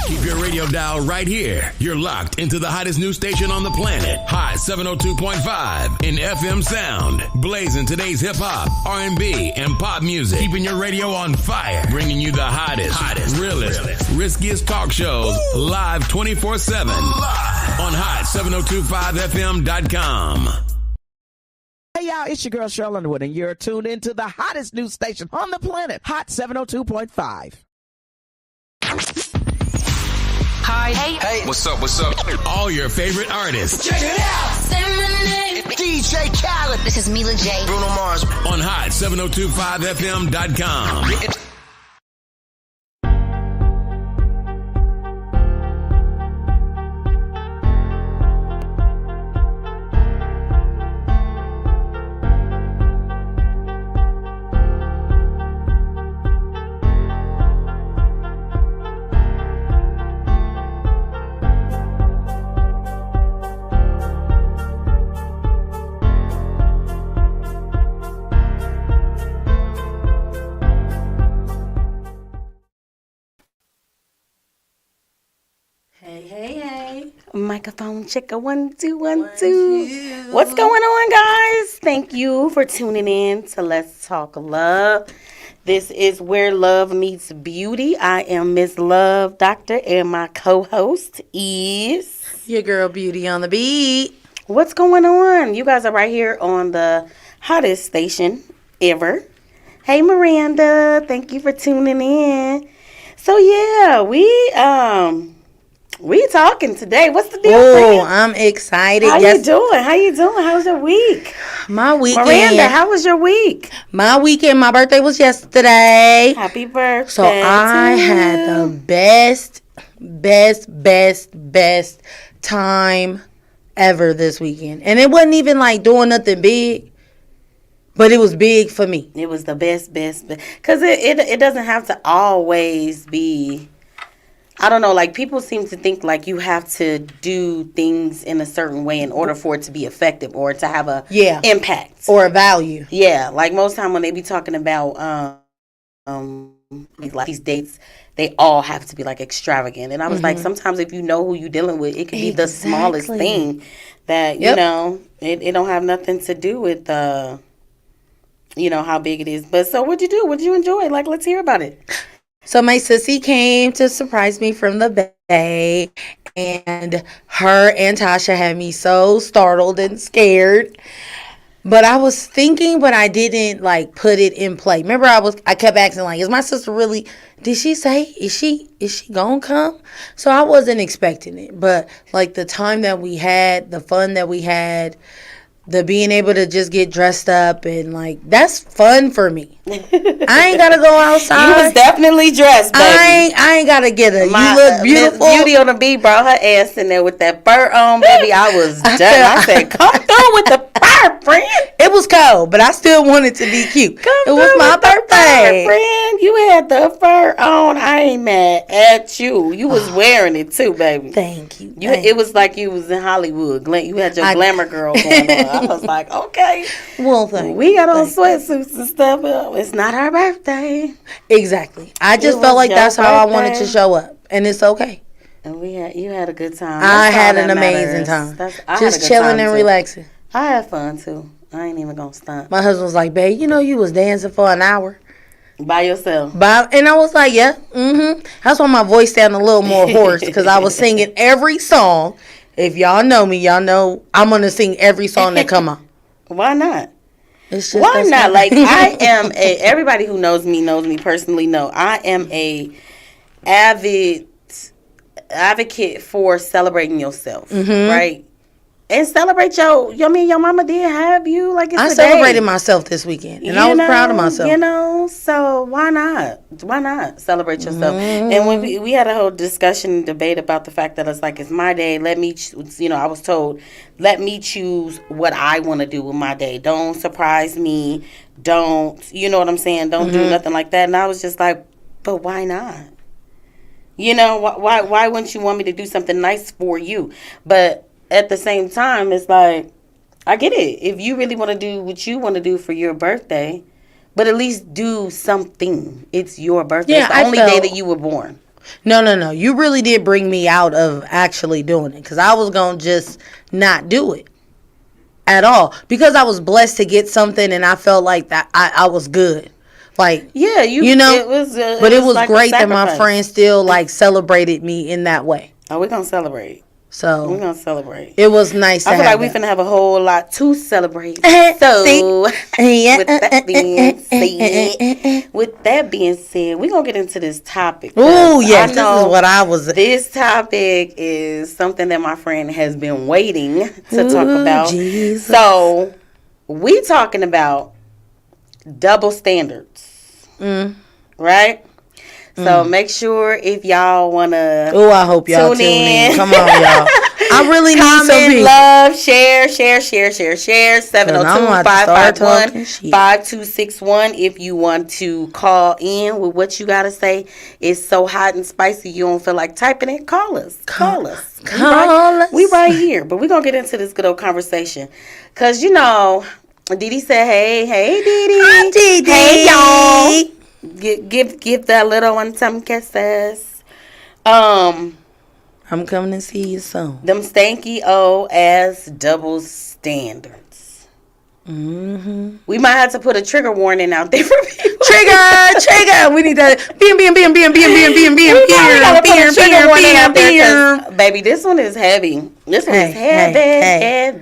Keep your radio dial right here. You're locked into the hottest news station on the planet. Hot 702.5 in FM sound. Blazing today's hip-hop, R&B, and pop music. Keeping your radio on fire. Bringing you the hottest, realest, riskiest talk shows live 24/7 on hot7025fm.com. Hey y'all, it's your girl Cheryl Underwood, and you're tuned into the hottest news station on the planet, Hot 702.5. Hi. Hey. What's up? All your favorite artists. Check it out. Say my name. DJ Khaled. This is Mila J. Bruno Mars. On hot7025fm.com. Hey. Microphone checker 1 2 1 2. What's going on, guys? Thank you for tuning in to Let's Talk Love. This is where love meets beauty. I am Miss Love Doctor, and my co-host is your girl Beauty on the beat. What's going on? You guys are right here on the hottest station ever. Hey, Miranda. Thank you for tuning in. So yeah, we talking today. What's the deal? Oh, I'm excited. How you doing? How's your week? My weekend. Miranda, how was your week? My weekend, my birthday was yesterday. Happy birthday. So I had the best time ever this weekend. And it wasn't even like doing nothing big, but it was big for me. It was the best. Because it doesn't have to always be... I don't know, like, people seem to think, like, you have to do things in a certain way in order for it to be effective or to have a impact. Or a value. Yeah, like, most time when they be talking about like these dates, they all have to be, like, extravagant. And I was like, sometimes if you know who you're dealing with, it could be the smallest thing that, you know, it don't have nothing to do with, you know, how big it is. But so what'd you do? What'd you enjoy? Like, let's hear about it. So my sissy came to surprise me from the Bay, and her and Tasha had me so startled and scared. But I was thinking, but I didn't like put it in play. Remember, I kept asking, like, is my sister really? Did she say? Is she gonna come? So I wasn't expecting it. But like the time that we had, the fun that we had, the being able to just get dressed up and like that's fun for me. I ain't gotta go outside. You was definitely dressed, baby. I ain't gotta get you look beautiful. Miss Beauty on the beat brought her ass in there with that fur on, baby. I was done. I said, come through with the fur, friend. It was cold, but I still wanted to be cute. It was my birthday, friend. You had the fur on. I ain't mad at you. You was wearing it too, baby. Thank you. It was like you was in Hollywood. You had your glamour girl going on. I was like, okay. Well, thank we got on sweatsuits and stuff. It's not our birthday. Exactly. I just felt like that's how I wanted to show up, and it's okay. And you had a good time. I had an amazing time. Just chilling and relaxing. I had fun too. I ain't even gonna stunt. My husband was like, babe, you know you was dancing for an hour. By yourself. And I was like, yeah, That's why my voice sounded a little more hoarse, because I was singing every song. If y'all know me, y'all know I'm going to sing every song that come on. Why not? It's just why not? Like, I am everybody who knows me personally know I am a advocate for celebrating yourself, right? And celebrate your mama did have you. Like, it's I celebrated myself this weekend, and I was proud of myself. So why not? Why not celebrate yourself? And when we had a whole discussion, debate about the fact that it's my day. Let me, I was told, let me choose what I want to do with my day. Don't surprise me. Don't, you know what I'm saying? Don't do nothing like that. And I was just like, but why not? Why wouldn't you want me to do something nice for you? But at the same time, it's like, I get it. If you really want to do what you want to do for your birthday, but at least do something. It's your birthday. It's the only day that you were born. No. You really did bring me out of actually doing it, because I was going to just not do it at all, because I was blessed to get something and I felt like that I was good. Like, yeah, you know, it was like great that my friends still like celebrated me in that way. Oh, we're going to celebrate. So we're gonna celebrate. It was nice. I feel like we finna have a whole lot to celebrate. So, with that being said, we're gonna get into this topic. Oh yes, this is what I was. This topic is something that my friend has been waiting to talk about. Jesus. So, we talking about double standards, right? So make sure if y'all wanna. Oh, I hope y'all tune in. Come on, y'all. I really need some people. Love, share. 702-551-5261. If you want to call in with what you gotta say, it's so hot and spicy you don't feel like typing it. Call us. We right here. But we're gonna get into this good old conversation, cause you know, Didi said, "Hey, Didi. Hi, Didi. Hey, y'all." Give that little one some kisses. I'm coming to see you soon. Them stanky old ass double standards. We might have to put a trigger warning out there for people. Trigger. We need that. Baby, this one is heavy. This one is heavy.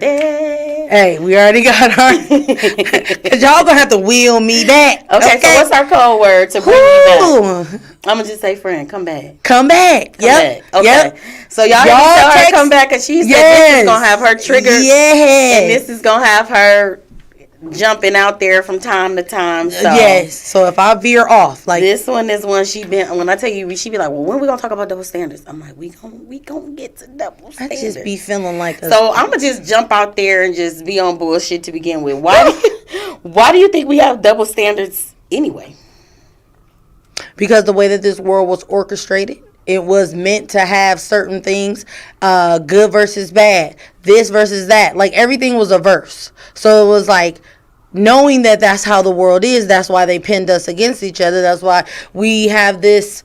Hey, we already got our. Cause y'all gonna have to wheel me back. Okay, so what's our code word to bring you back? I'm gonna just say, friend, come back. Come back. Okay. Yep. So y'all tell her come back, cause she said this is gonna have her triggered. Yeah. And this is gonna have her jumping out there from time to time. So yes. So if I veer off, like this one is one when I tell you, she be like, well, when we gonna talk about double standards? I'm like, we gonna get to double standards. I just be feeling like so I'm gonna just jump out there and just be on bullshit to begin with. Why do you think we have double standards anyway? Because the way that this world was orchestrated, it was meant to have certain things, good versus bad, this versus that. Like, everything was a verse. So it was like, knowing that that's how the world is, that's why they pinned us against each other. That's why we have this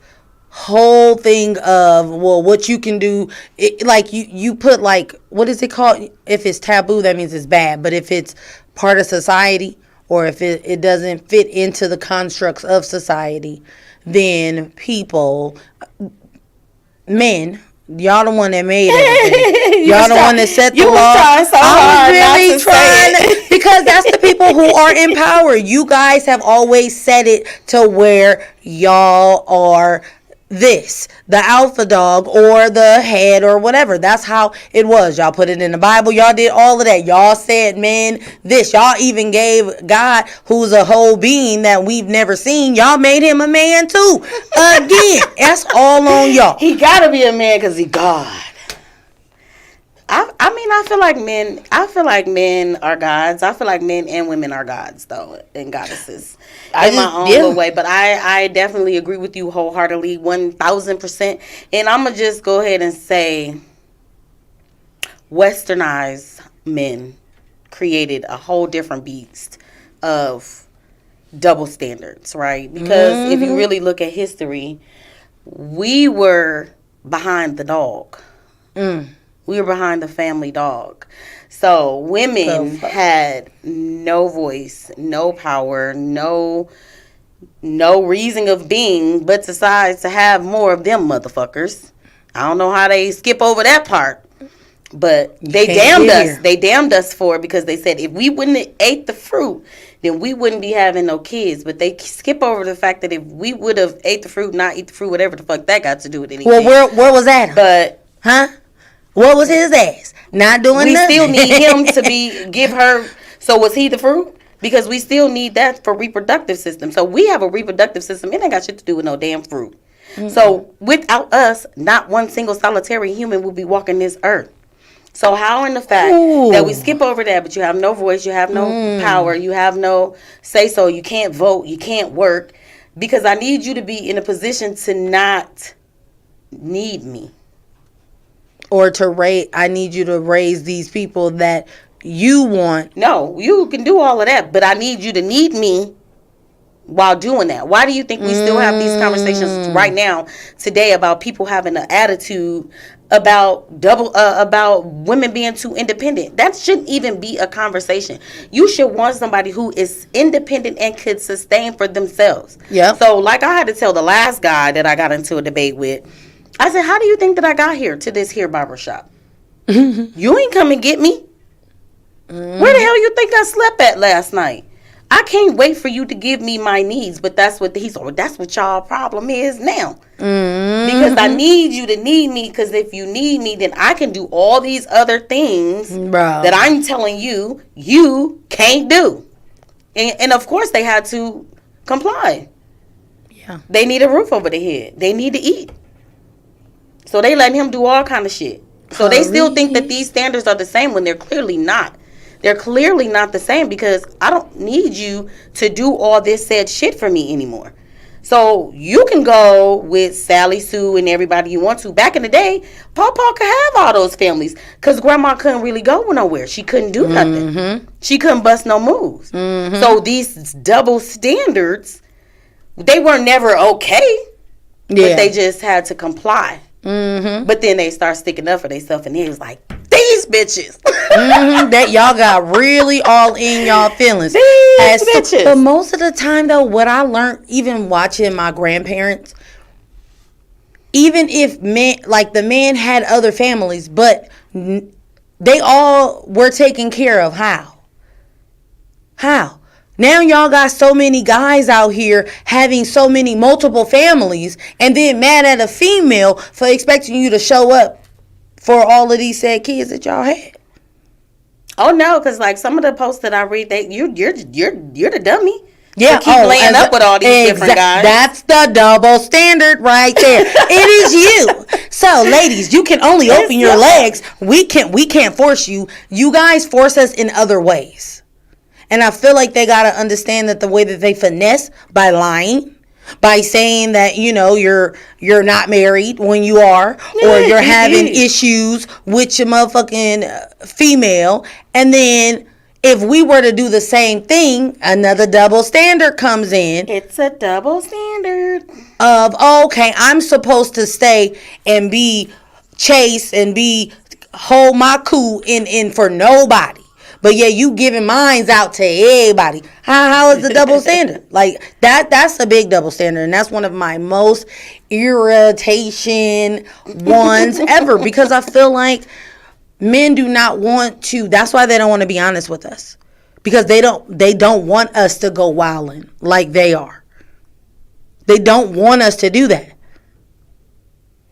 whole thing of, well, what you can do. Like, you put, like, what is it called? If it's taboo, that means it's bad. But if it's part of society, or if it doesn't fit into the constructs of society, then people, men, y'all the one that made everything. Y'all the one that set the law. I was really trying because that's the people who are in power. You guys have always said it to where y'all are this, the alpha dog or the head or whatever. That's how it was. Y'all put it in the Bible. Y'all did all of that. Y'all said, man, this. Y'all even gave God, who's a whole being that we've never seen, y'all made him a man too. Again, that's all on y'all. He gotta be a man because he God. I mean, I feel like men are gods. I feel like men and women are gods, though, and goddesses. In my own little way. But I definitely agree with you wholeheartedly, 1,000%. And I'm going to just go ahead and say westernized men created a whole different beast of double standards, right? Because if you really look at history, we were behind the dog. We were behind the family dog. So women had no voice, no power, no reason of being, but decides to have more of them motherfuckers. I don't know how they skip over that part. But they damned us. They damned us for it because they said if we wouldn't have ate the fruit, then we wouldn't be having no kids. But they skip over the fact that if we would have ate the fruit, not eat the fruit, whatever the fuck that got to do with anything. Well, where was Adam? But what was his ass? Not doing nothing. We still need him to give her. So was he the fruit? Because we still need that for reproductive system. So we have a reproductive system. It ain't got shit to do with no damn fruit. So without us, not one single solitary human will be walking this earth. So how in the fact that we skip over that, but you have no voice, you have no power, you have no say-so, you can't vote, you can't work, because I need you to be in a position to not need me. Or I need you to raise these people that you want. No, you can do all of that, but I need you to need me while doing that? Why do you think we still have these conversations right now today about people having an attitude about about women being too independent? That shouldn't even be a conversation. You should want somebody who is independent and could sustain for themselves. Yeah. So like I had to tell the last guy that I got into a debate with, I said, how do you think that I got here to this here barbershop? You ain't come and get me. Where the hell you think I slept at last night? I can't wait for you to give me my needs, but that's what that's what y'all problem is now. Because I need you to need me, because if you need me, then I can do all these other things that I'm telling you can't do. And of course they had to comply. Yeah. They need a roof over their head. They need to eat. So they letting him do all kind of shit. So they still think that these standards are the same when they're clearly not. They're clearly not the same, because I don't need you to do all this said shit for me anymore. So you can go with Sally Sue and everybody you want to. Back in the day, Pawpaw could have all those families because Grandma couldn't really go nowhere. She couldn't do nothing. She couldn't bust no moves. So these double standards, they were never okay, but they just had to comply. But then they start sticking up for themselves, and he was like, these bitches. That y'all got really all in y'all feelings. These bitches. But most of the time, though, what I learned, even watching my grandparents, even if the men had other families, but they all were taken care of. How? Now y'all got so many guys out here having so many multiple families, and then mad at a female for expecting you to show up for all of these said kids that y'all had. Oh no, because like some of the posts that I read, you're the dummy. Yeah, keep laying up with all these different guys. That's the double standard right there. It is you. So, ladies, you can only open your legs. We can't force you. You guys force us in other ways. And I feel like they gotta understand that the way that they finesse by lying, by saying that, you're not married when you are, or you're having issues with your motherfucking female, and then if we were to do the same thing, another double standard comes in. It's a double standard of, okay, I'm supposed to stay and be chaste and hold my cool in for nobody. But yeah, you giving mines out to everybody. How is the double standard? Like that's a big double standard, and that's one of my most irritation ones ever, because I feel like men do not want to. That's why they don't want to be honest with us, because they don't want us to go wilding like they are. They don't want us to do that.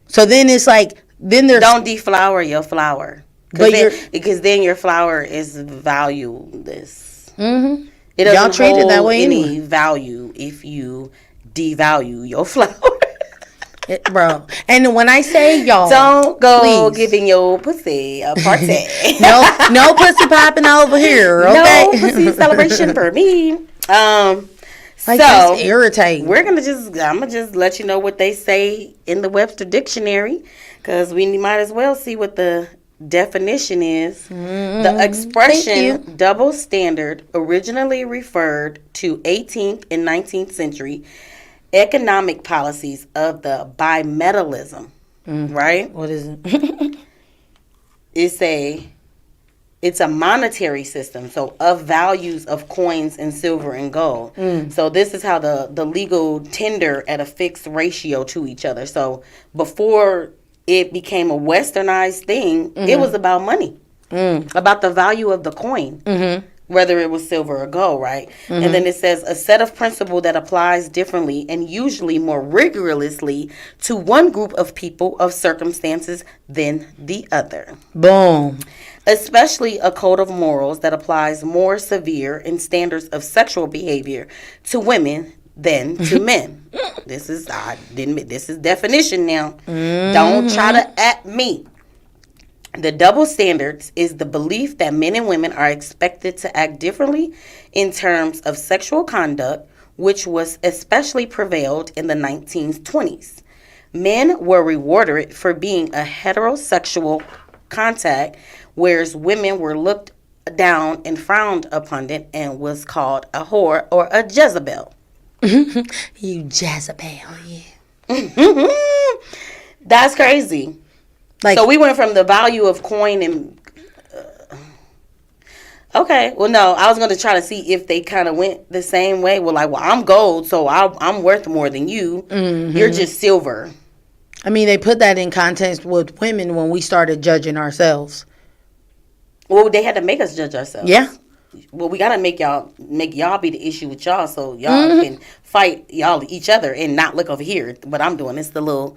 So then it's like don't deflower your flower. Because then your flower is valueless. It doesn't Y'all treat it that way any anyway. value if you devalue your flower. Bro, and when I say y'all, don't go please. giving your pussy a party. no pussy popping over here. Okay, no pussy celebration for me. That's irritating. I'm gonna just let you know what they say in the Webster Dictionary, because we might as well see what the definition is. The expression double standard originally referred to 18th and 19th century economic policies of the bimetallism. Right? What is it? It's a monetary system, so of values of coins and silver and gold. So this is how the legal tender at a fixed ratio to each other. So before it became a westernized thing, it was about money, about the value of the coin, whether it was silver or gold, right? And then it says a set of principle that applies differently and usually more rigorously to one group of people of circumstances than the other. Boom. Especially a code of morals that applies more severe in standards of sexual behavior to women than to men. This is definition now. Don't try to at me. The double standards is the belief that men and women are expected to act differently in terms of sexual conduct, which was especially prevailed in the 1920s. Men were rewarded for being a heterosexual contact, whereas women were looked down and frowned upon it and was called a whore or a Jezebel. You Jezebel, yeah. That's crazy. Like, so we went from the value of coin and okay. Well, no, I was going to try to see if they kind of went the same way. Well, like, well, I'm gold, so I'm worth more than you. You're just silver. I mean, they put that in context with women when we started judging ourselves. Well, they had to make us judge ourselves. Yeah. Well, we gotta make y'all be the issue with y'all, so y'all can fight each other and not look over here. What I'm doing, it's the little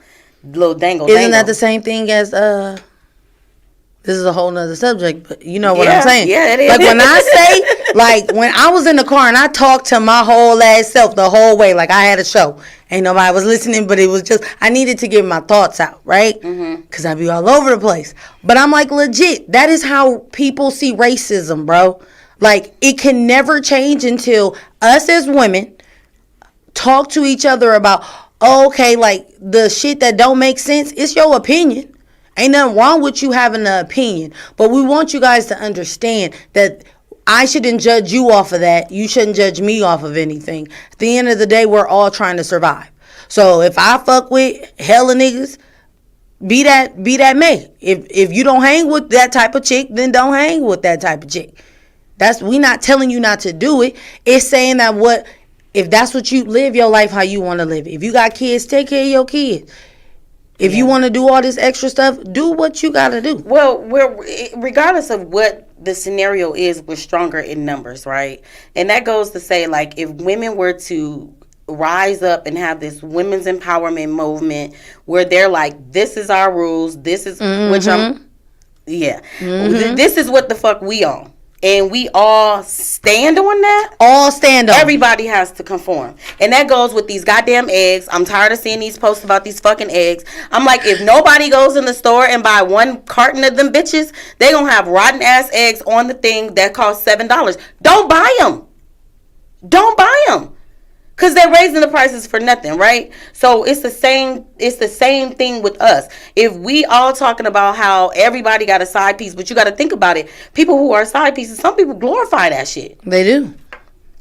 dangle. Isn't that the same thing as this is a whole nother subject, but you know what I'm saying? Yeah, it is. Like when I say, like when I was in the car and I talked to my whole ass self the whole way, like I had a show. Ain't nobody was listening, but it was just, I needed to get my thoughts out, right? Because I be all over the place. But I'm like, legit, that is how people see racism, bro. Like, it can never change until us as women talk to each other about, okay, like, the shit that don't make sense, it's your opinion. Ain't nothing wrong with you having an opinion. But we want you guys to understand that I shouldn't judge you off of that. You shouldn't judge me off of anything. At the end of the day, we're all trying to survive. So if I fuck with hella niggas, be that May. If you don't hang with that type of chick, then don't hang with that type of chick. We not telling you not to do it. It's saying that if that's what you live your life how you want to live it. If you got kids, take care of your kids. If you want to do all this extra stuff, do what you got to do. Well, regardless of what the scenario is, we're stronger in numbers, right? And that goes to say, like, if women were to rise up and have this women's empowerment movement where they're like, this is our rules, this is which this is what the fuck we on. And we all stand on that. All stand on. Everybody has to conform. And that goes with these goddamn eggs. I'm tired of seeing these posts about these fucking eggs. I'm like, if nobody goes in the store and buy one carton of them bitches, they gonna have rotten ass eggs on the thing that costs $7. Don't buy them. Don't buy them. Because they're raising the prices for nothing, right? So it's the same thing with us. If we all talking about how everybody got a side piece, but you got to think about it. People who are side pieces, some people glorify that shit. They do.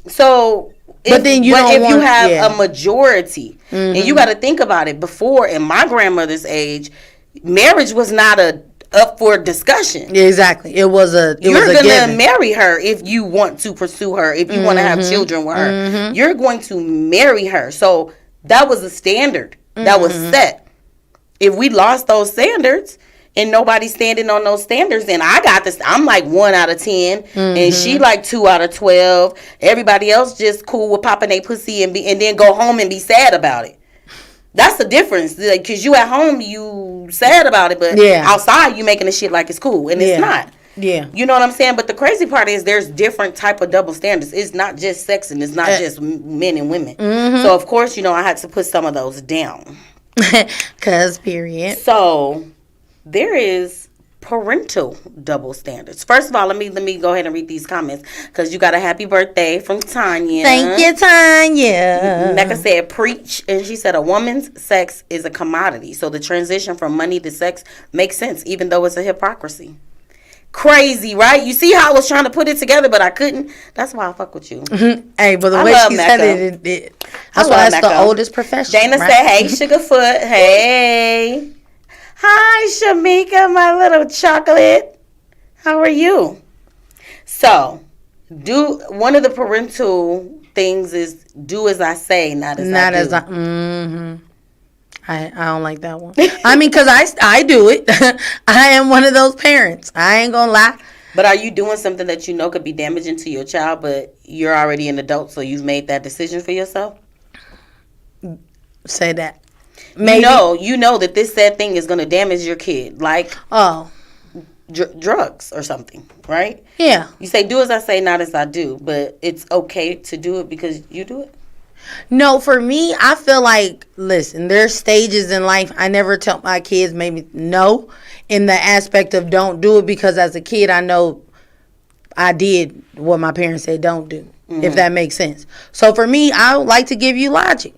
So if you have a majority, and you got to think about it, before in my grandmother's age, marriage was not up for discussion. Exactly. You're gonna marry her if you want to pursue her, if you want to have children with her. You're going to marry her. So that was a standard that was set. If we lost those standards and nobody's standing on those standards, then I got this, I'm like 1 out of 10 and she like 2 out of 12. Everybody else just cool with popping their pussy and then go home and be sad about it. That's the difference, because you at home, you sad about it, but outside you making the shit like it's cool, and it's not. Yeah. You know what I'm saying? But the crazy part is there's different type of double standards. It's not just sex, and it's not just men and women. So, of course, I had to put some of those down. Period. So, there is parental double standards. First of all, let me go ahead and read these comments, because you got a happy birthday from Tanya. Thank you, Tanya. Becca said, preach. And she said, a woman's sex is a commodity. So the transition from money to sex makes sense, even though it's a hypocrisy. Crazy, right? You see how I was trying to put it together, but I couldn't. That's why I fuck with you. Hey, but the way she said it, that's why that's the oldest profession. Dana said, hey, Sugarfoot. Hey. Hi, Shamika, my little chocolate. How are you? So, one of the parental things is do as I say, not as I do. I don't like that one. I mean, because I do it. I am one of those parents. I ain't gonna lie. But are you doing something that you know could be damaging to your child, but you're already an adult, so you've made that decision for yourself? Say that. Maybe. You know that this said thing is going to damage your kid, like drugs or something, right? Yeah. You say, do as I say, not as I do, but it's okay to do it because you do it? No, for me, I feel like, listen, there's stages in life. I never tell my kids maybe no in the aspect of don't do it, because as a kid, I know I did what my parents said don't do, if that makes sense. So for me, I would like to give you logic.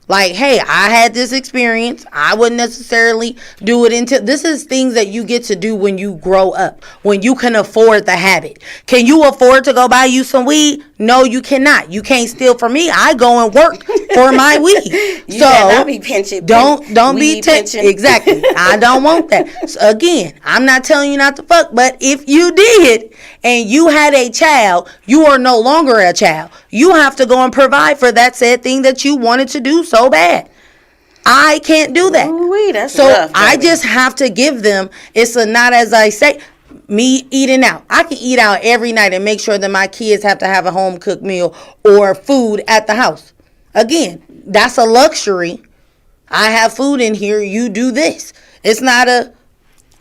Like, hey, I had this experience. I wouldn't necessarily do it until... This is things that you get to do when you grow up, when you can afford the habit. Can you afford to go buy you some weed? No, you cannot. You can't steal from me. I go and work for my weed. You cannot be pinching. Don't be pinching. Exactly. I don't want that. So again, I'm not telling you not to fuck, but if you did and you had a child, you are no longer a child. You have to go and provide for that said thing that you wanted to do so bad. I can't do that. Ooh, that's so rough, I just have to give them, it's a not as I say, me eating out. I can eat out every night and make sure that my kids have to have a home cooked meal or food at the house. Again, that's a luxury. I have food in here. You do this. It's not a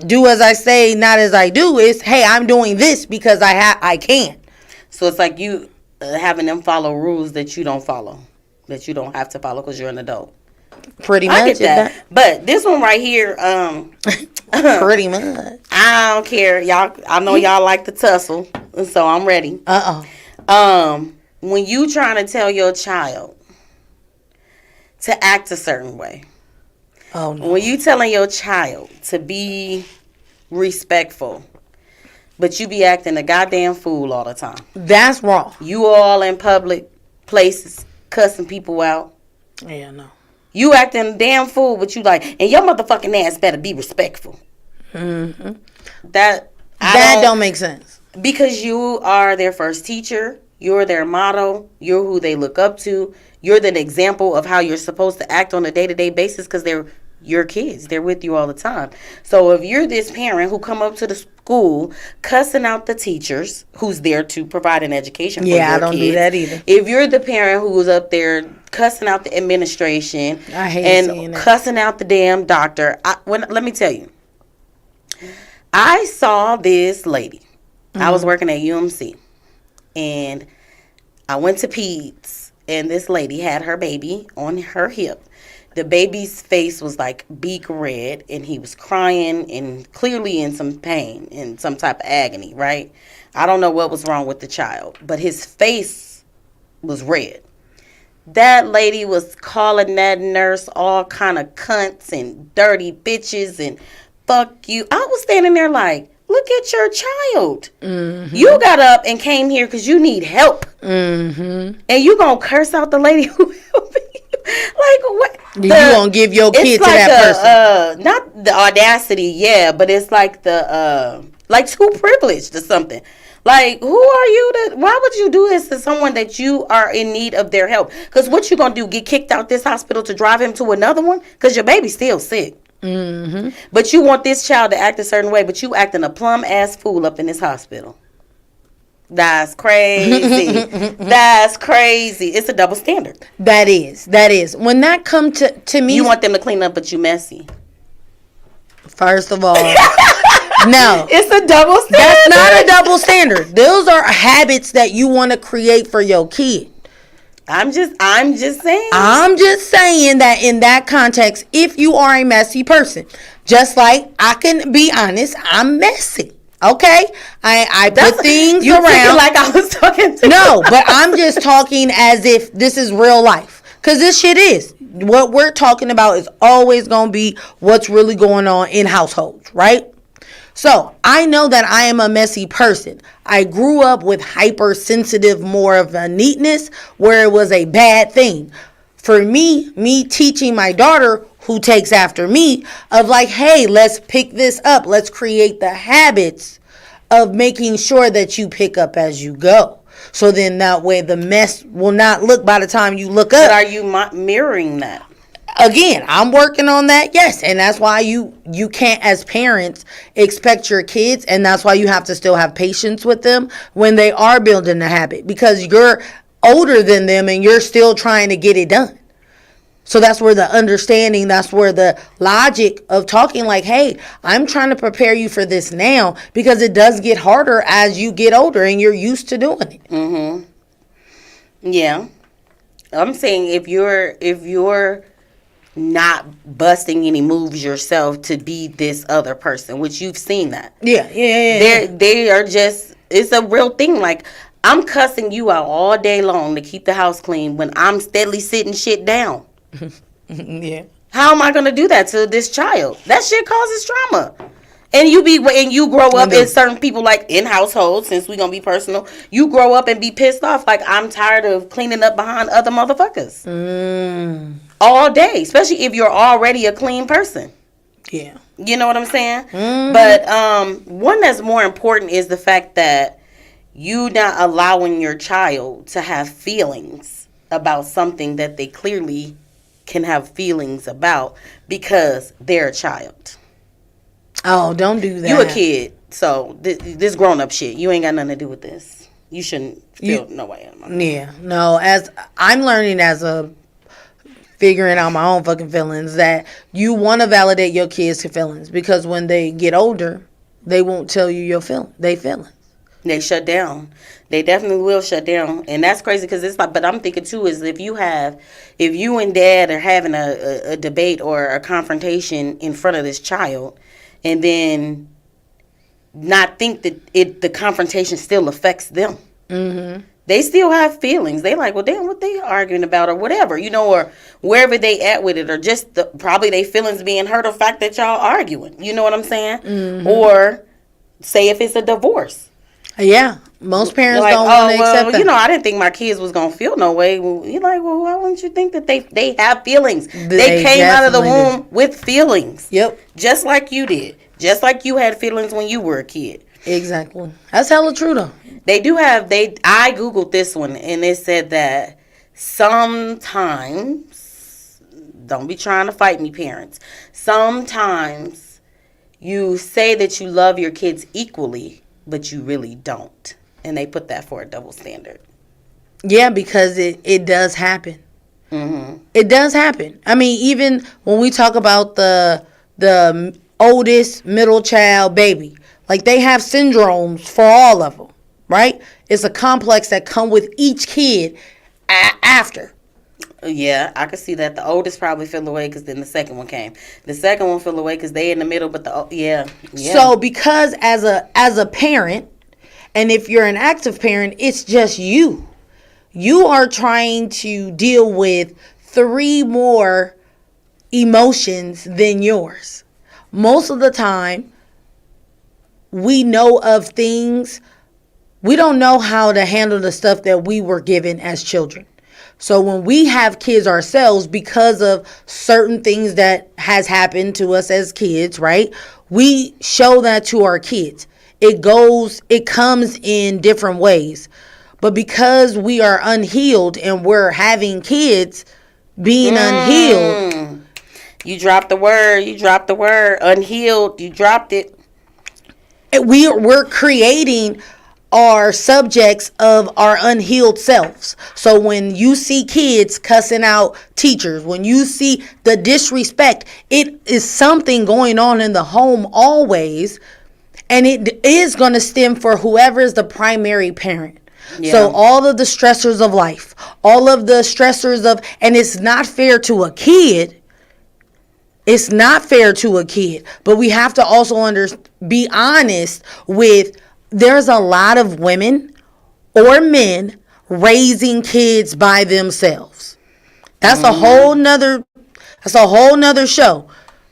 do as I say, not as I do. It's, hey, I'm doing this because I can. So it's like you having them follow rules that you don't follow, that you don't have to follow because you're an adult. Pretty much. I get that. But this one right here, pretty much. I don't care. Y'all, I know y'all like to tussle, so I'm ready. When you trying to tell your child to act a certain way. Oh no. When you telling your child to be respectful, but you be acting a goddamn fool all the time. That's wrong. You all in public places cussing people out. Yeah, no. You acting a damn fool, but you like, and your motherfucking ass better be respectful. Mm-hmm. That don't make sense. Because you are their first teacher. You're their model. You're who they look up to. You're the example of how you're supposed to act on a day-to-day basis because they're your kids. They're with you all the time. So if you're this parent who come up to the school cussing out the teachers who's there to provide an education for your kids. Yeah, I don't do that either. If you're the parent who's up there cussing out the administration and cussing out the damn doctor, let me tell you. I saw this lady. Mm-hmm. I was working at UMC. And I went to Peds. And this lady had her baby on her hip. The baby's face was like beak red, and he was crying and clearly in some pain, in some type of agony, right? I don't know what was wrong with the child, but his face was red. That lady was calling that nurse all kind of cunts and dirty bitches and fuck you. I was standing there like, look at your child. Mm-hmm. You got up and came here because you need help. Mm-hmm. And you going to curse out the lady who helped you. Like, what? You gonna give your kid to that person? Not the audacity, yeah, but it's like the like too privileged or something. Like, who are you to? Why would you do this to someone that you are in need of their help? Because what you gonna do? Get kicked out this hospital to drive him to another one? Because your baby's still sick. Mm-hmm. But you want this child to act a certain way, but you acting a plum ass fool up in this hospital. That's crazy. That's crazy. It's a double standard. That is. When that come to me, you want them to clean up, but you messy. First of all, no. It's a double standard. That's not a double standard. Those are habits that you want to create for your kid. I'm just saying. I'm just saying that in that context, if you are a messy person, just like I can be honest, I'm messy. Okay, I put things you around. Like I was talking to no, but I'm just talking as if this is real life, because this shit is what we're talking about is always gonna be what's really going on in households, right? So I know that I am a messy person. I grew up with hypersensitive, more of a neatness where it was a bad thing. For me teaching my daughter who takes after me of like, hey, let's pick this up. Let's create the habits of making sure that you pick up as you go. So then that way the mess will not look by the time you look up. But are you mirroring that? Again, I'm working on that, yes. And that's why you can't, as parents, expect your kids. And that's why you have to still have patience with them when they are building the habit. Because you're older than them and you're still trying to get it done. So that's where the understanding, that's where the logic of talking like, hey, I'm trying to prepare you for this now because it does get harder as you get older and you're used to doing it. Mm-hmm. Yeah. I'm saying if you're not busting any moves yourself to be this other person, which you've seen that. Yeah. They are just, it's a real thing. Like, I'm cussing you out all day long to keep the house clean when I'm steadily sitting shit down. Yeah. How am I going to do that to this child? That shit causes trauma. And you grow up in certain people, like in households, since we're going to be personal, you grow up and be pissed off like, I'm tired of cleaning up behind other motherfuckers. All day, especially if you're already a clean person. Yeah. You know what I'm saying? But one that's more important is the fact that you not allowing your child to have feelings about something that they clearly can have feelings about because they're a child. Oh, don't do that. You a kid, so this grown up shit, you ain't got nothing to do with this. You shouldn't feel no way. Yeah, no. As I'm learning as a figuring out my own fucking feelings, that you want to validate your kids' feelings, because when they get older, they won't tell you they feelings. They shut down. They definitely will shut down. And that's crazy because it's like, but I'm thinking too is if you and dad are having a debate or a confrontation in front of this child, and then not think that the confrontation still affects them. Mm-hmm. They still have feelings. They like, well, damn, what they arguing about or whatever, or wherever they at with it, or just probably they feelings being hurt or fact that y'all arguing. You know what I'm saying? Mm-hmm. Or say if it's a divorce. Yeah, most parents don't want to accept that. I didn't think my kids was gonna feel no way. Well, you're like, well, why wouldn't you think that they have feelings? They came out of the womb with feelings. Yep, just like you did. Just like you had feelings when you were a kid. Exactly. That's hella true though. They do have. I googled this one and it said that sometimes, don't be trying to fight me, parents. Sometimes you say that you love your kids equally, but you really don't. And they put that for a double standard. Yeah, because it does happen. Mm-hmm. It does happen. I mean, even when we talk about the oldest middle child baby, like they have syndromes for all of them, right? It's a complex that come with each kid after. Yeah, I could see that. The oldest probably feel away because then the second one came. The second one feel away because they in the middle, but yeah. So because as a parent, and if you're an active parent, it's just you. You are trying to deal with 3 more emotions than yours. Most of the time, we know of things. We don't know how to handle the stuff that we were given as children. So when we have kids ourselves, because of certain things that has happened to us as kids, right? We show that to our kids. It comes in different ways. But because we are unhealed and we're having kids being unhealed. You dropped the word. Unhealed. You dropped it. We're creating are subjects of our unhealed selves. So when you see kids cussing out teachers, when you see the disrespect, it is something going on in the home always, and it is going to stem for whoever is the primary parent. Yeah. So all of the stressors of life, all of the stressors of, and it's not fair to a kid. It's not fair to a kid, but we have to also be honest with. There's a lot of women or men raising kids by themselves. That's a whole nother show.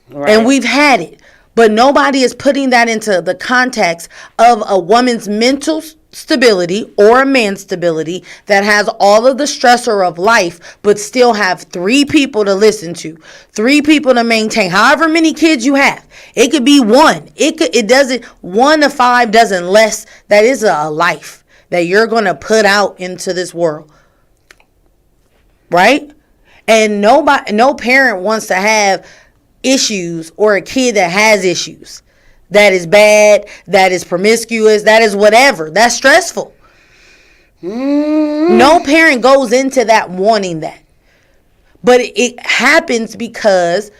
Right. And we've had it. But nobody is putting that into the context of a woman's mental stability or a man's stability that has all of the stressor of life, but still have 3 people to listen to, 3 people to maintain. However many kids you have, it could be 1. It doesn't. 1 to 5 doesn't less. That is a life that you're gonna put out into this world, right? And no parent wants to have issues or a kid that has issues. That is bad, that is promiscuous, that is whatever. That's stressful. No parent goes into that wanting that. But it happens because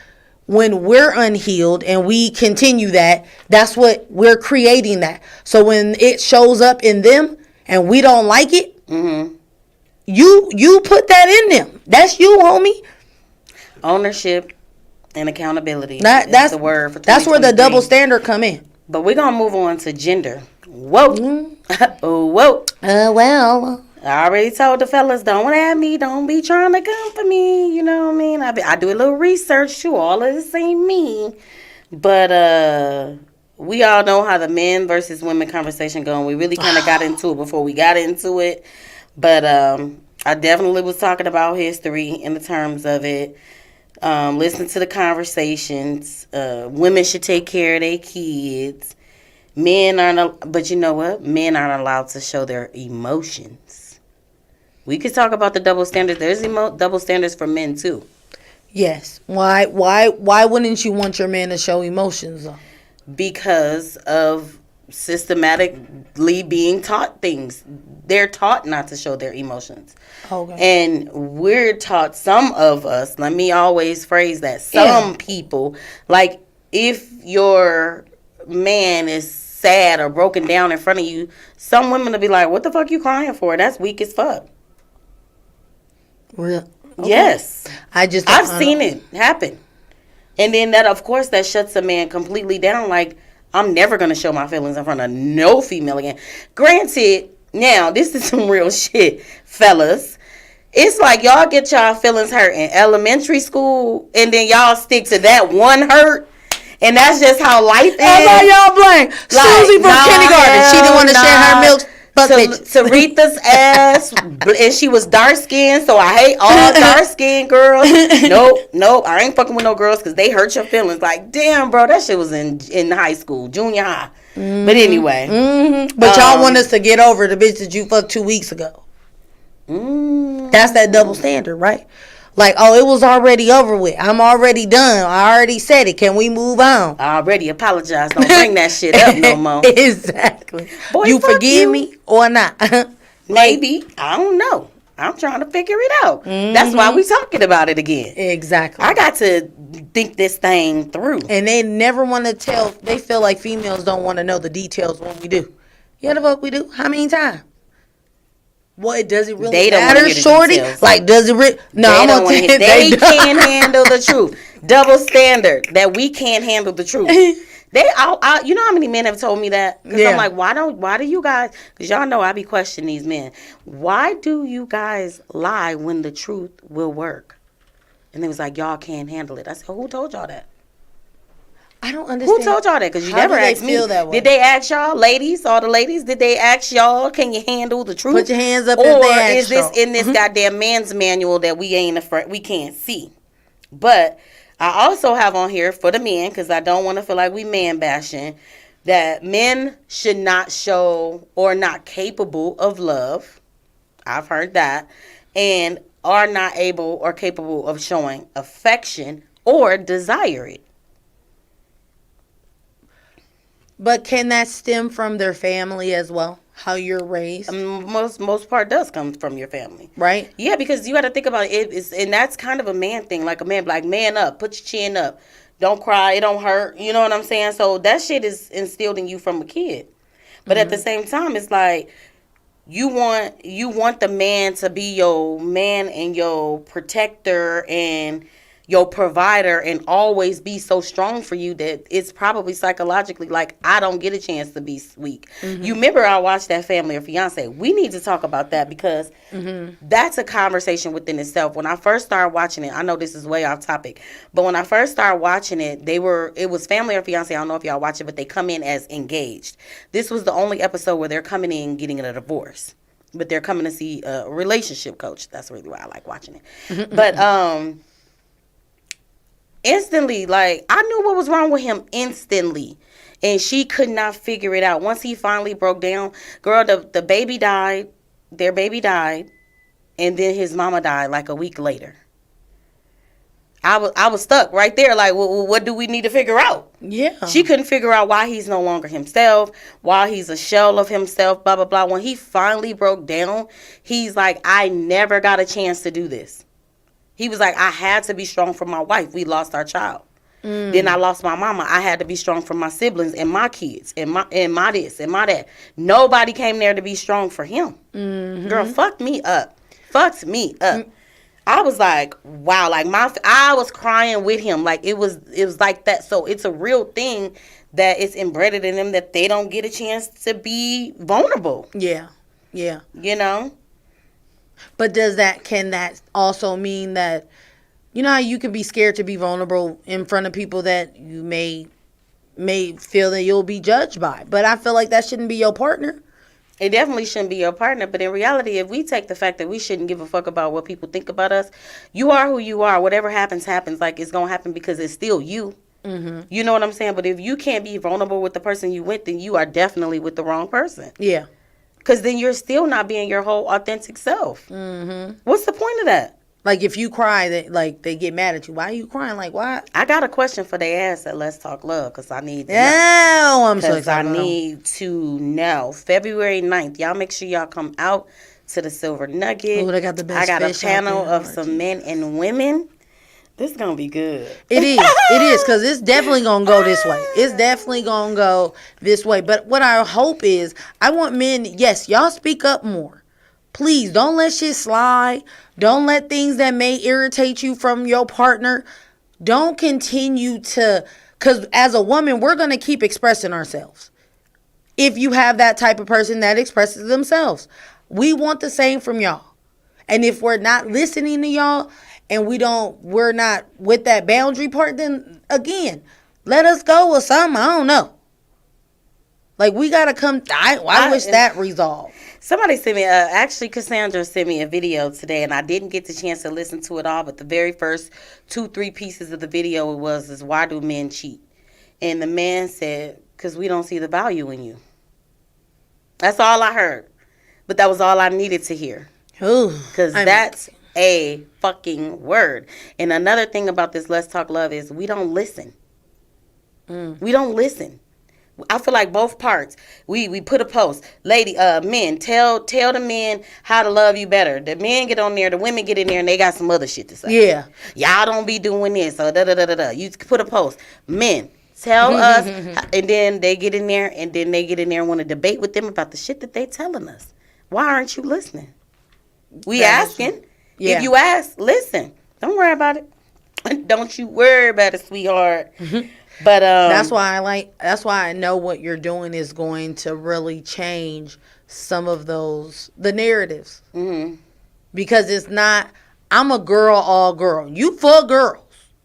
when we're unhealed and we continue that, that's what we're creating that. So when it shows up in them and we don't like it, you put that in them. That's you, homie. Ownership and accountability. That's the word for 2023. That's where the double standard come in. But we're going to move on to gender. Whoa. Well, I already told the fellas, don't at me, don't be trying to come for me. You know what I mean? I do a little research too. All of this ain't me, but we all know how the men versus women conversation going. We really kind of got into it before we got into it, but I definitely was talking about history in the terms of it. Listen to the conversations. Women should take care of their kids. Men aren't, but you know what? Men aren't allowed to show their emotions. We could talk about the double standards. There's double standards for men too. Yes. Why wouldn't you want your man to show emotions though? Because of systematically being taught things. They're taught not to show their emotions. Okay. And we're taught, some of us, let me always phrase that, some people, like if your man is sad or broken down in front of you, some women will be like, what the fuck you crying for? That's weak as fuck. Real? Okay. Yes. I've seen it happen. And then that, of course, that shuts a man completely down. Like, I'm never going to show my feelings in front of no female again. Granted, now, this is some real shit, fellas. It's like y'all get y'all feelings hurt in elementary school, and then y'all stick to that one hurt. And that's just how life is. That's all y'all blame. Susie from kindergarten. She didn't want to share her milk. Taretha's ass, and she was dark skinned, so I hate all dark skinned girls. Nope, I ain't fucking with no girls because they hurt your feelings. Like, damn, bro, that shit was in high school, junior high. Mm-hmm. But anyway. Mm-hmm. But y'all want us to get over the bitch that you fucked 2 weeks ago. That's that double standard, right? Like, oh, it was already over with. I'm already done. I already said it. Can we move on? I already apologized. Don't bring that shit up no more. Exactly. Boy, you forgive me or not? Maybe. I don't know. I'm trying to figure it out. Mm-hmm. That's why we talking about it again. Exactly. I got to think this thing through. And they never want to tell. They feel like females don't want to know the details when we do. Yeah, the fuck we do. How many times? What, does it really they matter, shorty? Details. Like, does it really? No, I'm gonna tell you, they can't handle the truth. Double standard that we can't handle the truth. You know how many men have told me that? Because I'm like, why do you guys? Because y'all know I be questioning these men. Why do you guys lie when the truth will work? And they was like, y'all can't handle it. I said, who told y'all that? I don't understand. Who told y'all that? Because you never asked me. Did they ask y'all, ladies, all the ladies? Did they ask y'all, can you handle the truth? Put your hands up. Or is this in this goddamn man's manual that we can't see? But I also have on here for the men, because I don't want to feel like we man bashing, that men should not show or not capable of love. I've heard that. And are not able or capable of showing affection or desire it. But can that stem from their family as well? How you're raised? Most part does come from your family. Right? Yeah, because you got to think about it. And that's kind of a man thing. Like a man, like, man up. Put your chin up. Don't cry. It don't hurt. You know what I'm saying? So that shit is instilled in you from a kid. But at the same time, it's like you want the man to be your man and your protector and your provider and always be so strong for you that it's probably psychologically like, I don't get a chance to be weak. Mm-hmm. You remember I watched that Family or Fiance. We need to talk about that because that's a conversation within itself. When I first started watching it, I know this is way off topic, but when I first started watching it, it was Family or Fiance. I don't know if y'all watch it, but they come in as engaged. This was the only episode where they're coming in getting a divorce, but they're coming to see a relationship coach. That's really why I like watching it. Mm-hmm. But, instantly, like, I knew what was wrong with him instantly. And she could not figure it out. Once he finally broke down, girl, the baby died. Their baby died. And then his mama died like a week later. I was stuck right there. Like, well, what do we need to figure out? Yeah. She couldn't figure out why he's no longer himself, why he's a shell of himself, blah, blah, blah. When he finally broke down, he's like, I never got a chance to do this. He was like, I had to be strong for my wife. We lost our child. Then I lost my mama. I had to be strong for my siblings and my kids and my this and my that. Nobody came there to be strong for him. Mm-hmm. Girl, fucked me up. Fucked me up. I was like, wow. Like I was crying with him. Like it was like that. So it's a real thing that it's embedded in them that they don't get a chance to be vulnerable. Yeah. Yeah. You know? But can that also mean that, you know how you can be scared to be vulnerable in front of people that you may feel that you'll be judged by? But I feel like that shouldn't be your partner. It definitely shouldn't be your partner. But in reality, if we take the fact that we shouldn't give a fuck about what people think about us, you are who you are. Whatever happens, happens. Like, it's going to happen because it's still you. Mm-hmm. You know what I'm saying? But if you can't be vulnerable with the person you with, then you are definitely with the wrong person. Yeah. Because then you're still not being your whole authentic self. Mm-hmm. What's the point of that? Like, if you cry, they get mad at you. Why are you crying? Like, why? I got a question for their ass at Let's Talk Love, because I need to know. Oh, I'm so excited. I need to know. February 9th. Y'all make sure y'all come out to the Silver Nugget. Oh, they got the best I got a fish panel out there. of some men and women. This is going to be good. It is. It is, because it's definitely going to go this way. It's definitely going to go this way. But what I hope is, I want men, yes, y'all speak up more. Please, don't let shit slide. Don't let things that may irritate you from your partner. Don't continue to, because as a woman, we're going to keep expressing ourselves. If you have that type of person that expresses themselves. We want the same from y'all. And if we're not listening to y'all, and we're not with that boundary part, then again, let us go with something. I don't know. Like, we got to come, I wish that resolved. Somebody sent me, actually Cassandra sent me a video today, and I didn't get the chance to listen to it all, but the very first 2-3 pieces of the video is why do men cheat? And the man said, because we don't see the value in you. That's all I heard. But that was all I needed to hear. Because that's a fucking word. And another thing about this Let's Talk Love is we don't listen. We don't listen. I feel like both parts. We put a post. Men, tell the men how to love you better. The men get on there, the women get in there, and they got some other shit to say. Yeah. Y'all don't be doing this. So da-da-da-da-da. You put a post. Men, tell us. And then they get in there, and want to debate with them about the shit that they telling us. Why aren't you listening? We asking. Yeah. If you ask, listen. Don't worry about it. Don't you worry about it, sweetheart. But that's why I know what you're doing is going to really change some of the narratives. Mm-hmm. Because it's not, I'm a girl, all girl. You for girls.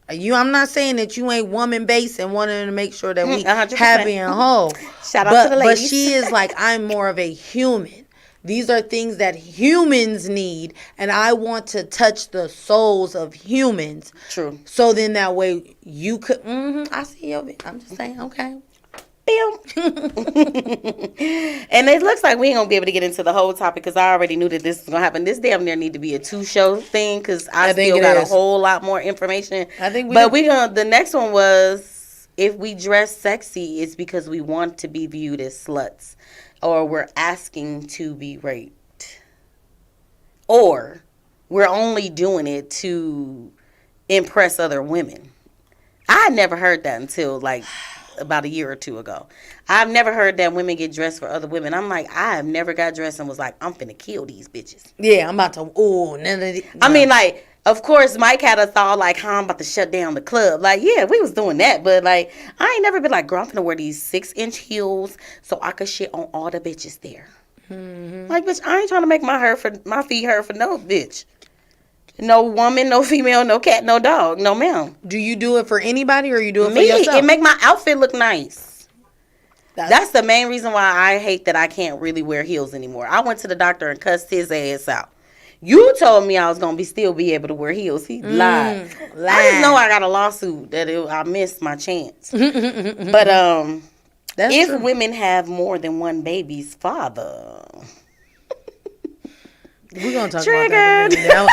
I'm not saying that you ain't woman based and wanting to make sure that we 100%. Happy and whole. Shout out to the ladies. But she is like, I'm more of a human. These are things that humans need, and I want to touch the souls of humans. True. So then that way you could, I see you. I'm just saying, okay. And it looks like we ain't going to be able to get into the whole topic because I already knew that this was going to happen. This damn near need to be a 2-show thing because I still got a whole lot more information. I think the next one was, if we dress sexy, it's because we want to be viewed as sluts. Or we're asking to be raped. Or we're only doing it to impress other women. I had never heard that until like about a year or two ago. I've never heard that women get dressed for other women. I'm like, I have never got dressed and was like, I'm finna kill these bitches. Yeah, I'm about to, no. I mean, like, of course, Mike had a thought like, how I'm about to shut down the club. Like, yeah, we was doing that. But, like, I ain't never been like, girl, I'm finna wear these 6-inch heels so I could shit on all the bitches there. Mm-hmm. Like, bitch, I ain't trying to make my feet hurt for no bitch. No woman, no female, no cat, no dog, no ma'am. Do you do it for anybody or you do it for yourself? It make my outfit look nice. That's the main reason why I hate that I can't really wear heels anymore. I went to the doctor and cussed his ass out. You told me I was going to still be able to wear heels. He lied. I just know I got a lawsuit that I missed my chance. But if true. Women have more than one baby's father. We're going to talk about that. Trigger.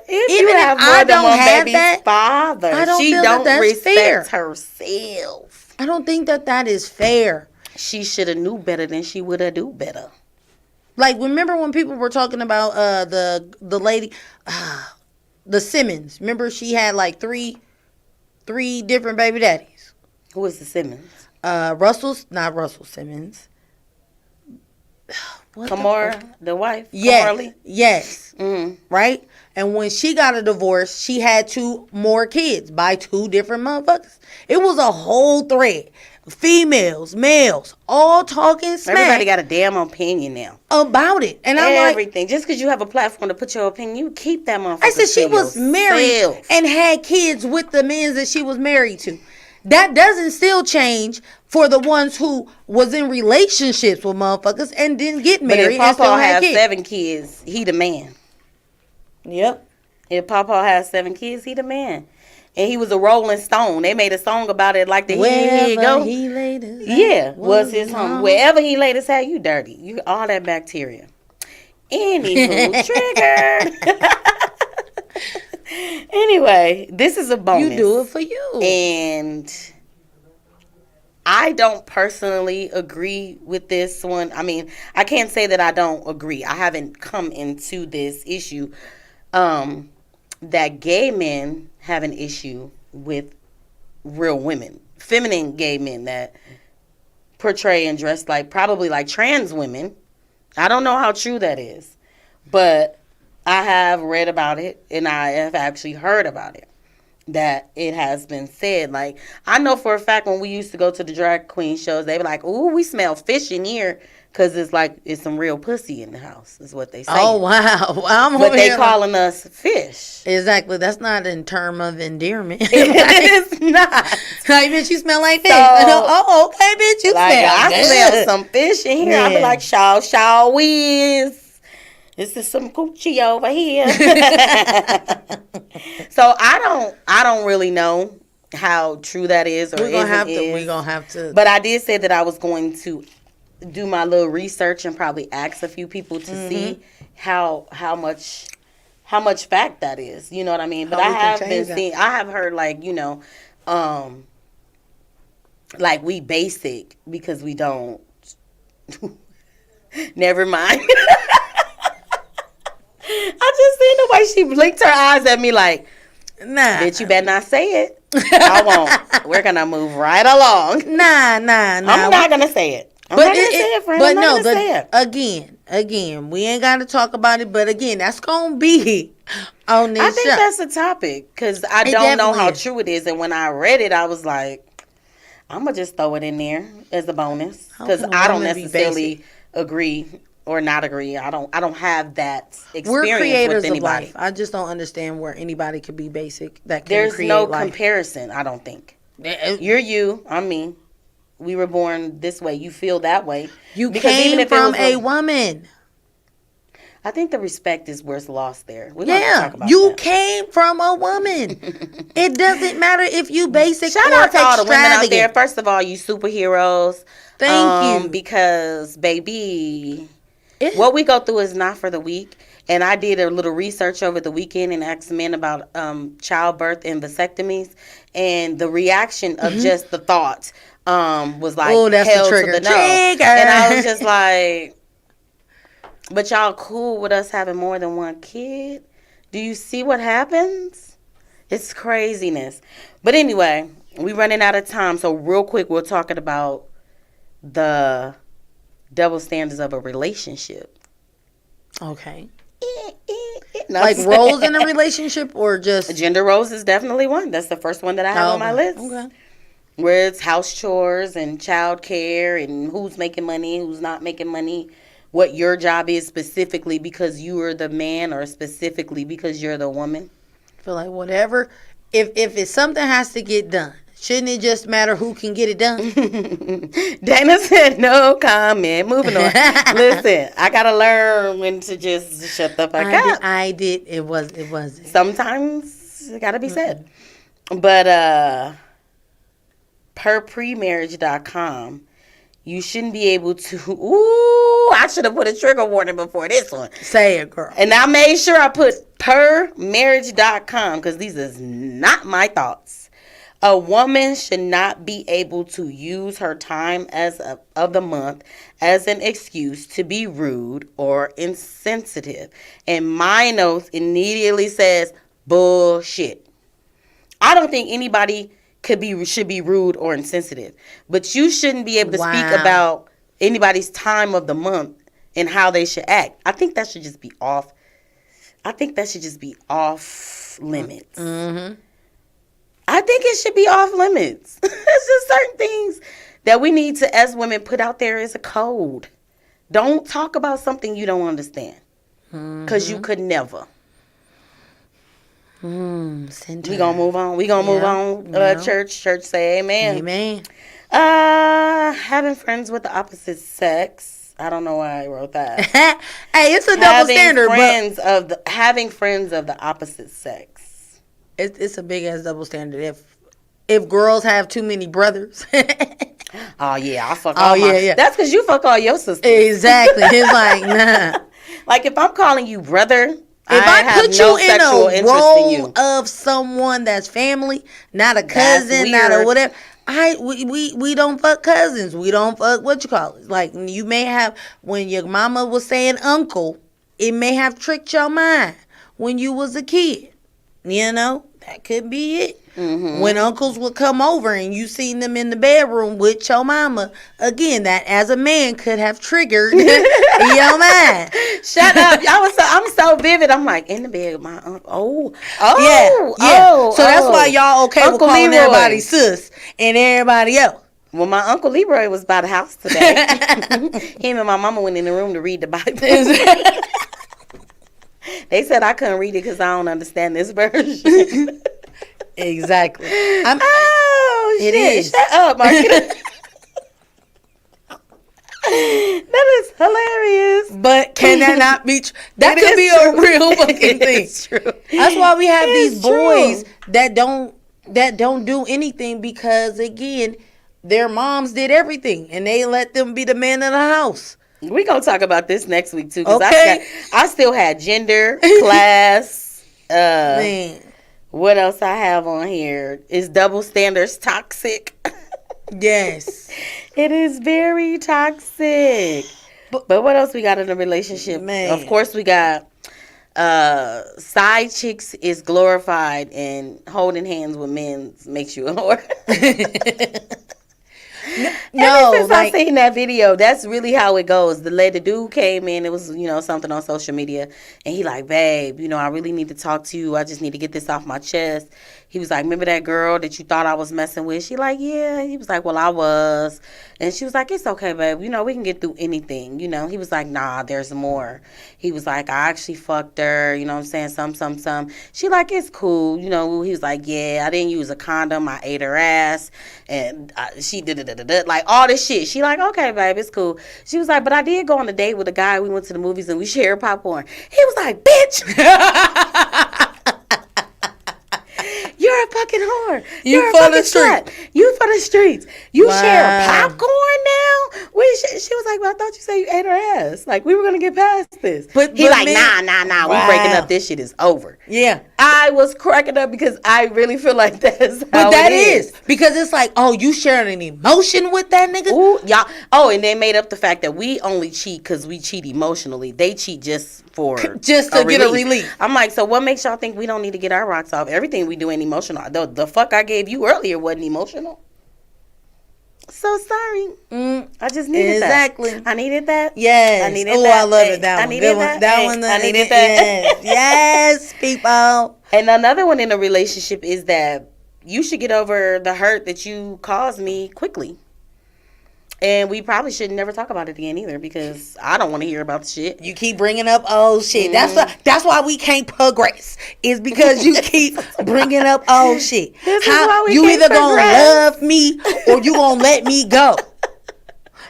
If you have more than one baby's father, she don't respect herself. I don't think that is fair. She should have knew better than she would have do better. Like, remember when people were talking about the lady, the Simmons? Remember she had like three different baby daddies. Who is the Simmons? Not Russell Simmons. Kamara, the wife? Yes. Yes. Mm-hmm. Right? And when she got a divorce, she had 2 more kids by 2 different motherfuckers. It was a whole thread. females, males, all talking smack. Everybody got a damn opinion now about it. And I'm like, everything. Just because you have a platform to put your opinion, you keep that motherfucker. I said she was married and had kids with the men that she was married to. That doesn't still change for the ones who was in relationships with motherfuckers and didn't get married and still had kids. 7 kids, he the man. Yep. If Papa has 7 kids, he the man. And he was a Rolling Stone. They made a song about it like the Here You Go. He laid his yeah, was his home. Wherever he laid his head, you dirty. You all that bacteria. Anywho, triggered. Anyway, this is a bonus. You do it for you. And I don't personally agree with this one. I mean, I can't say that I don't agree. I haven't come into this issue that gay men have an issue with real women, feminine gay men that portray and dress like probably like trans women. I don't know how true that is, but I have read about it and I have actually heard about it, that it has been said. Like, I know for a fact when we used to go to the drag queen shows, they were like, "Ooh, we smell fish in here," because it's like it's some real pussy in the house, is what they say. Oh, wow. But they calling us fish. Exactly. That's not in term of endearment. It is not. Like, bitch, you smell like fish. So, oh, okay, bitch, you like, smell I good. smell some fish in here. I be like, shaw whiz. This is some coochie over here. So I don't really know how true that is, or we're gonna have to. But I did say that I was going to do my little research and probably ask a few people to see how much fact that is. You know what I mean? But I have heard like, you know, like we basic because we don't. Never mind. I just seen the way she blinked her eyes at me like, nah. Bitch, you better not say it. I won't. We're going to move right along. Nah. I'm not going to say it. I'm not going to say it, friend. Again, we ain't got to talk about it. But again, that's going to be on this show. I think that's a topic because I don't know how true it is. And when I read it, I was like, I'm going to just throw it in there as a bonus because I don't necessarily agree or not agree. I don't have that experience. We're creators with anybody. Of life. I just don't understand where anybody could be basic. There's no comparison. I don't think. You're you. I'm me. We were born this way. You feel that way. You came from a woman. I think the respect is what's lost there. We don't talk about you that. Came from a woman. It doesn't matter if you basic Shout or out to all the women out there. extravagant. First of all, you superheroes. Thank you. Because baby. What we go through is not for the weak. And I did a little research over the weekend and asked men about childbirth and vasectomies. And the reaction of just the thought was like, oh, that's hell the trigger. To the no. And I was just like, but y'all cool with us having more than one kid? Do you see what happens? It's craziness. But anyway, we running out of time. So real quick, we're talking about the double standards of a relationship. Okay. Like roles in a relationship or just... Gender roles is definitely one. That's the first one that I have on my list. Okay. Where it's house chores and child care and who's making money, who's not making money, what your job is specifically because you are the man or specifically because you're the woman. I feel like whatever. If it's something has to get done, shouldn't it just matter who can get it done? Dana said no comment. Moving on. Listen, I gotta learn when to just shut the fuck up. I did. It wasn't. Sometimes it gotta be said. But per premarriage.com, you shouldn't be able to. Ooh, I should have put a trigger warning before this one. Say it, girl. And I made sure I put per marriage.com because these is not my thoughts. A woman should not be able to use her time of the month as an excuse to be rude or insensitive. And my notes immediately says bullshit. I don't think anybody should be rude or insensitive, but you shouldn't be able to speak about anybody's time of the month and how they should act. I think that should just be off. I think that should just be off limits. Mm-hmm. I think it should be off limits. There's just certain things that we need to, as women, put out there is a code. Don't talk about something you don't understand. Because you could never. We gonna move on. We gonna move on. Church say amen. Amen. Having friends with the opposite sex. I don't know why I wrote that. Hey, it's a double standard. Having friends of the opposite sex. It's a big ass double standard. If girls have too many brothers. Oh yeah, I fuck all my. That's because you fuck all your sisters. Exactly. It's like nah. Like if I'm calling you brother. If I put you in a role of someone that's family, not a cousin, not a whatever, we don't fuck cousins. We don't fuck what you call it. Like you may have when your mama was saying uncle, it may have tricked your mind when you was a kid. You know, that could be it. Mm-hmm. When uncles would come over and you seen them in the bedroom with your mama, again, that as a man could have triggered your mind. Shut up! I'm so vivid. I'm like in the bed with my uncle. So that's why y'all okay Uncle with calling Leroy. Everybody sis and everybody else. Well, my Uncle Leroy was by the house today. Him and my mama went in the room to read the Bible. They said I couldn't read it because I don't understand this version. Exactly. It is. Shut up, Mark. That is hilarious. But can that not be true? That could be a real fucking thing. It's true. That's why we have these boys that don't do anything because again, their moms did everything and they let them be the man of the house. We're going to talk about this next week too. Because I still had gender, class, man. What else I have on here? Is double standards toxic? Yes. It is very toxic. But what else we got in a relationship? Man. Of course we got side chicks is glorified and holding hands with men makes you a whore. No, since I seen that video, that's really how it goes. The dude came in, it was, something on social media, and he like, babe, I really need to talk to you. I just need to get this off my chest. He was like, remember that girl that you thought I was messing with? She like, yeah. He was like, well, I was. And she was like, it's okay, babe. We can get through anything. He was like, nah, there's more. He was like, I actually fucked her. You know what I'm saying? Some. She like, it's cool. He was like, yeah, I didn't use a condom. I ate her ass. And she did it. Like, all this shit. She like, okay, babe, it's cool. She was like, but I did go on a date with a guy. We went to the movies and we shared popcorn. He was like, bitch. You're a fucking whore. You're a fucking slut. You for the streets. You share popcorn now? She was like, well, I thought you said you ate her ass. Like, we were going to get past this. But like, nah. Wow. We breaking up. This shit is over. Yeah. I was cracking up because I really feel like that's how But that is. Because it's like, oh, you sharing an emotion with that nigga? Ooh, y'all. Oh, and they made up the fact that we only cheat because we cheat emotionally. They cheat just to get a relief. I'm like, so what makes y'all think we don't need to get our rocks off? Everything we do ain't emotional. The fuck I gave you earlier wasn't emotional. So sorry. I just needed that. Exactly. I needed that. Yes. I needed that. I love it. That one. I needed that. That one. I needed that. Yes, people. And another one in a relationship is that you should get over the hurt that you caused me quickly. And we probably should never talk about it again either because I don't want to hear about the shit. You keep bringing up old shit. That's why we can't progress. Is because you keep bringing up old shit. You either gonna love me or you gonna let me go.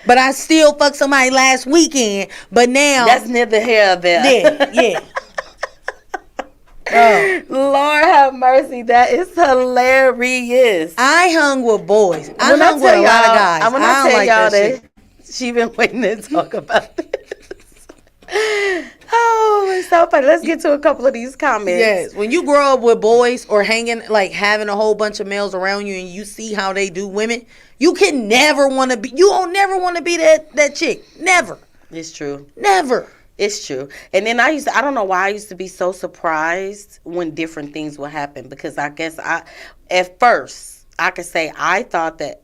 But I still fucked somebody last weekend. But now that's neither here nor there. Yeah. Lord have mercy. That is hilarious. I hung with boys. I hung with a lot of guys. I'm going to tell y'all that she been waiting to talk about this. Oh, it's so funny. Let's get to a couple of these comments. Yes. When you grow up with boys or having a whole bunch of males around you and you see how they do women, you don't never want to be that chick. Never. It's true. Never. It's true. And then I don't know why I used to be so surprised when different things would happen because I guess at first, I could say I thought that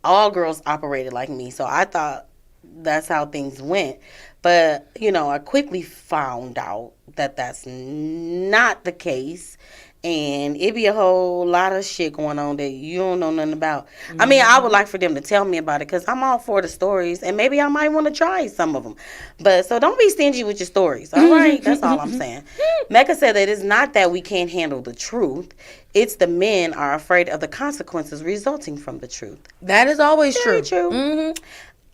all girls operated like me. So I thought that's how things went. But, I quickly found out that that's not the case. And it be a whole lot of shit going on that you don't know nothing about. I mean, I would like for them to tell me about it, because I'm all for the stories, and maybe I might want to try some of them. But so don't be stingy with your stories, all right? That's all I'm saying. Mecca said that it's not that we can't handle the truth. It's the men are afraid of the consequences resulting from the truth. That is always Very true. true.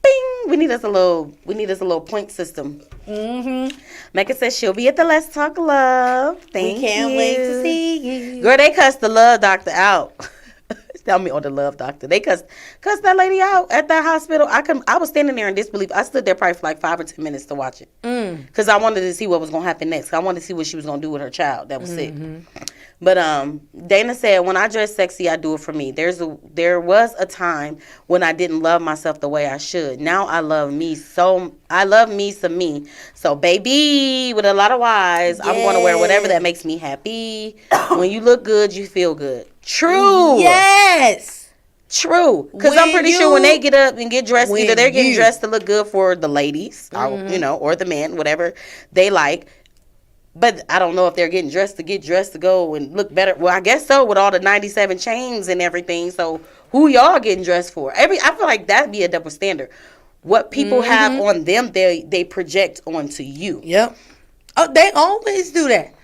Bing! We need us a little point system. Mecca says she'll be at the Let's Talk Love. Thank you. We can't wait to see you. Girl, they cussed the love doctor out. Tell me on the love doctor. They cussed that lady out at that hospital. I was standing there in disbelief. I stood there probably for like 5 or 10 minutes to watch it. Because I wanted to see what was going to happen next. I wanted to see what she was going to do with her child that was sick. But Dana said, when I dress sexy, I do it for me. There was a time when I didn't love myself the way I should. Now I love me some me. So baby, with a lot of Y's, I'm going to wear whatever that makes me happy. When you look good, you feel good. True. Yes. True. Because I'm pretty sure when they get up and get dressed, either they're getting dressed to look good for the ladies, or the men, whatever they like. But I don't know if they're getting dressed to go and look better. Well, I guess so, with all the 97 chains and everything. So who y'all getting dressed for? I feel like that'd be a double standard. What people have on them, they project onto you. Yep. Oh, they always do that.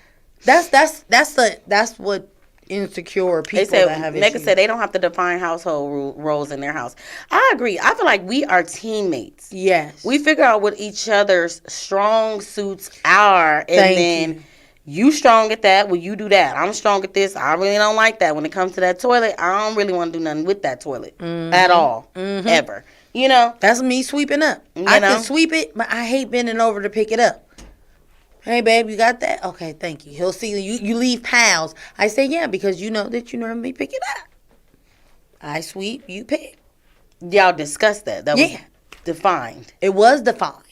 That's what insecure people that have issues. Mecca said they don't have to define household roles in their house. I agree. I feel like we are teammates. Yes. We figure out what each other's strong suits are, and then you strong at that, well, you do that. I'm strong at this. I really don't like that. When it comes to that toilet, I don't really want to do nothing with that toilet at all, ever. You know? That's me sweeping up. I can sweep it, but I hate bending over to pick it up. Hey, babe, you got that? Okay, thank you. He'll see you leave piles. I say, yeah, because you know that you normally pick it up. I sweep, you pick. Y'all discussed that. That was defined. It was defined.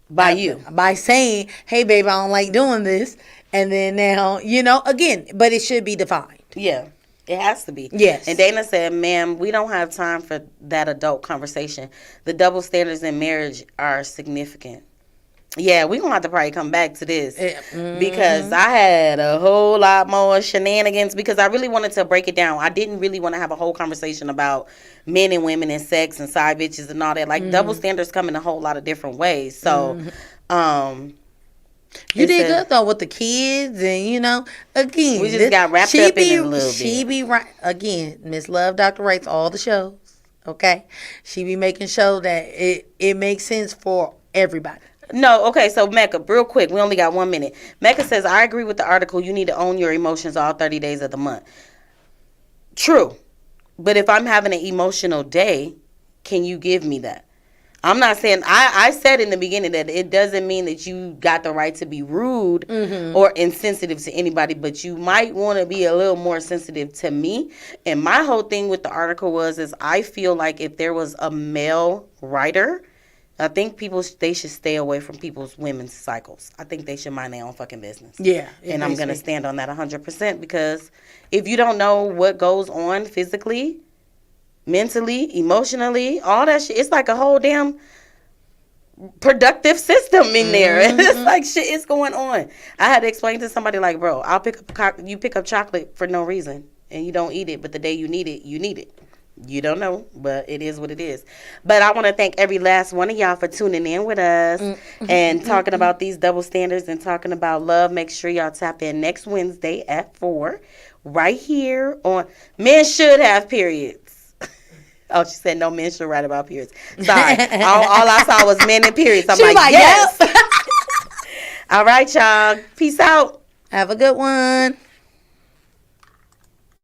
By you. By saying, hey, babe, I don't like doing this. And then now, again, but it should be defined. Yeah. It has to be. Yes. And Dana said, ma'am, we don't have time for that adult conversation. The double standards in marriage are significant. Yeah, we're going to have to probably come back to this because I had a whole lot more shenanigans because I really wanted to break it down. I didn't really want to have a whole conversation about men and women and sex and side bitches and all that. Like, double standards come in a whole lot of different ways. So, you did good, though, with the kids and, again. We just got wrapped up in it a little bit. She be right. Again, Miss Love Dr. writes all the shows, okay? She be making sure that it makes sense for everybody. No, okay, so Mecca, real quick, we only got 1 minute. Mecca says, I agree with the article, you need to own your emotions all 30 days of the month. True. But if I'm having an emotional day, can you give me that? I'm not saying, I said in the beginning that it doesn't mean that you got the right to be rude or insensitive to anybody, but you might want to be a little more sensitive to me. And my whole thing with the article is I feel like if there was a male writer, I think they should stay away from women's cycles. I think they should mind their own fucking business. Yeah. And I'm going to stand on that 100% because if you don't know what goes on physically, mentally, emotionally, all that shit, it's like a whole damn productive system in there. It's like shit is going on. I had to explain to somebody like, bro, you pick up chocolate for no reason and you don't eat it, but the day you need it, you need it. You don't know, but it is what it is. But I want to thank every last one of y'all for tuning in with us and talking about these double standards and talking about love. Make sure y'all tap in next Wednesday at 4 right here on Men Should Have Periods. Oh, she said no men should write about periods. Sorry. all I saw was men and periods. I'm like, yes. All right, y'all. Peace out. Have a good one.